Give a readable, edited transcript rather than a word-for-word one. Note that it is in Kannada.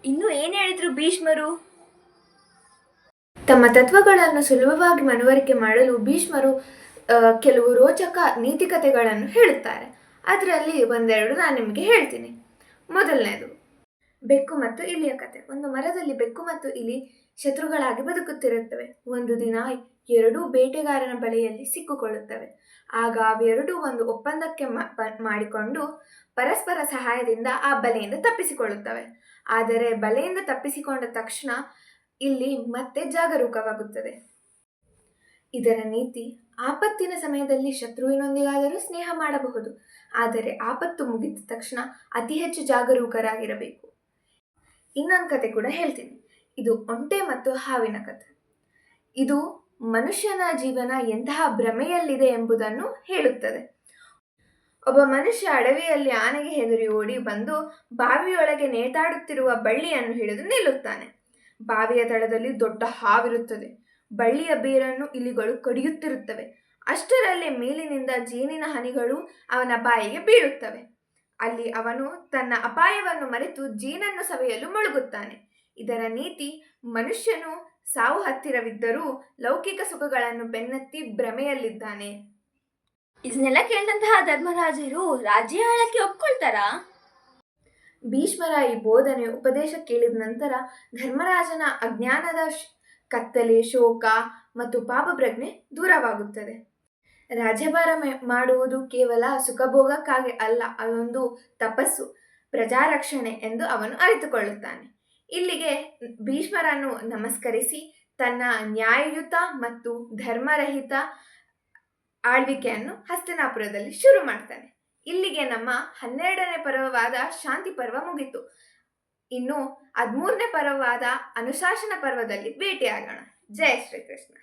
ಇನ್ನು ಏನು ಹೇಳಿದ್ರು ಭೀಷ್ಮರು? ತಮ್ಮ ತತ್ವಗಳನ್ನು ಸುಲಭವಾಗಿ ಮನವರಿಕೆ ಮಾಡಲು ಭೀಷ್ಮರು ಕೆಲವು ರೋಚಕ ನೀತಿಕತೆಗಳನ್ನು ಹೇಳುತ್ತಾರೆ. ಅದರಲ್ಲಿ ಒಂದೆರಡು ನಾನು ನಿಮಗೆ ಹೇಳ್ತೀನಿ. ಮೊದಲನೇದು, ಬೆಕ್ಕು ಮತ್ತು ಇಲಿಯ ಕತೆ. ಒಂದು ಮರದಲ್ಲಿ ಬೆಕ್ಕು ಮತ್ತು ಇಲಿ ಶತ್ರುಗಳಾಗಿ ಬದುಕುತ್ತಿರುತ್ತವೆ. ಒಂದು ದಿನ ಎರಡೂ ಬೇಟೆಗಾರನ ಬಲೆಯಲ್ಲಿ ಸಿಕ್ಕಿಕೊಳ್ಳುತ್ತವೆ. ಆಗ ಅವೆರಡೂ ಒಂದು ಒಪ್ಪಂದಕ್ಕೆ ಮಾಡಿಕೊಂಡು ಪರಸ್ಪರ ಸಹಾಯದಿಂದ ಆ ಬಲೆಯಿಂದ ತಪ್ಪಿಸಿಕೊಳ್ಳುತ್ತವೆ. ಆದರೆ ಬಲೆಯಿಂದ ತಪ್ಪಿಸಿಕೊಂಡ ತಕ್ಷಣ ಇಲ್ಲಿ ಮತ್ತೆ ಜಾಗರೂಕವಾಗುತ್ತದೆ. ಇದರ ನೀತಿ, ಆಪತ್ತಿನ ಸಮಯದಲ್ಲಿ ಶತ್ರುವಿನೊಂದಿಗಾದರೂ ಸ್ನೇಹ ಮಾಡಬಹುದು, ಆದರೆ ಆಪತ್ತು ಮುಗಿದ ತಕ್ಷಣ ಅತಿ ಹೆಚ್ಚು ಜಾಗರೂಕರಾಗಿರಬೇಕು. ಇನ್ನೊಂದು ಕತೆ ಕೂಡ ಹೇಳ್ತೀನಿ. ಇದು ಒಂಟೆ ಮತ್ತು ಹಾವಿನ ಕತೆ. ಇದು ಮನುಷ್ಯನ ಜೀವನ ಎಂತಹ ಭ್ರಮೆಯಲ್ಲಿದೆ ಎಂಬುದನ್ನು ಹೇಳುತ್ತದೆ. ಒಬ್ಬ ಮನುಷ್ಯ ಅಡವಿಯಲ್ಲಿ ಆನೆಗೆ ಹೆದರಿ ಓಡಿ ಬಂದು ಬಾವಿಯೊಳಗೆ ನೇತಾಡುತ್ತಿರುವ ಬಳ್ಳಿಯನ್ನು ಹಿಡಿದು ನಿಲ್ಲುತ್ತಾನೆ. ಬಾವಿಯ ತಳದಲ್ಲಿ ದೊಡ್ಡ ಹಾವಿರುತ್ತದೆ. ಬಳ್ಳಿಯ ಬೇರನ್ನು ಇಲಿಗಳು ಕಡಿಯುತ್ತಿರುತ್ತವೆ. ಅಷ್ಟರಲ್ಲಿ ಮೇಲಿನಿಂದ ಜೇನಿನ ಹನಿಗಳು ಅವನ ಬಾಯಿಗೆ ಬೀಳುತ್ತವೆ. ಅಲ್ಲಿ ಅವನು ತನ್ನ ಅಪಾಯವನ್ನು ಮರೆತು ಜೇನನ್ನು ಸವಿಯಲು ಮುಳುಗುತ್ತಾನೆ. ಇದರ ನೀತಿ, ಮನುಷ್ಯನು ಸಾವು ಹತ್ತಿರವಿದ್ದರೂ ಲೌಕಿಕ ಸುಖಗಳನ್ನು ಬೆನ್ನತ್ತಿ ಭ್ರಮೆಯಲ್ಲಿದ್ದಾನೆ. ಇದನ್ನೆಲ್ಲ ಕೇಳಿದಂತಹ ಧರ್ಮರಾಜರು ರಾಜ್ಯ ಆಳಕ್ಕೆ ಒಪ್ಕೊಳ್ತಾರಾ? ಭೀಷ್ಮರ ಈ ಬೋಧನೆ ಉಪದೇಶ ಕೇಳಿದ ನಂತರ ಧರ್ಮರಾಜನ ಅಜ್ಞಾನದ ಕತ್ತಲೆ, ಶೋಕ ಮತ್ತು ಪಾಪಪ್ರಜ್ಞೆ ದೂರವಾಗುತ್ತದೆ. ರಾಜ್ಯಭಾರ ಮಾಡುವುದು ಕೇವಲ ಸುಖಭೋಗಕ್ಕಾಗಿ ಅಲ್ಲ, ಅದೊಂದು ತಪಸ್ಸು, ಪ್ರಜಾರಕ್ಷಣೆ ಎಂದು ಅವನು ಅರಿತುಕೊಳ್ಳುತ್ತಾನೆ. ಇಲ್ಲಿಗೆ ಭೀಷ್ಮರನ್ನು ನಮಸ್ಕರಿಸಿ ತನ್ನ ನ್ಯಾಯಯುತ ಮತ್ತು ಧರ್ಮರಹಿತ ಆಳ್ವಿಕೆಯನ್ನು ಹಸ್ತಿನಾಪುರದಲ್ಲಿ ಶುರು ಮಾಡ್ತಾನೆ. ಇಲ್ಲಿಗೆ ನಮ್ಮ 12ನೇ ಪರ್ವವಾದ ಶಾಂತಿ ಪರ್ವ ಮುಗಿತು. ಇನ್ನು 13ನೇ ಪರ್ವವಾದ ಅನುಶಾಸನ ಪರ್ವದಲ್ಲಿ ಭೇಟಿಯಾಗೋಣ. ಜೈ ಶ್ರೀಕೃಷ್ಣ.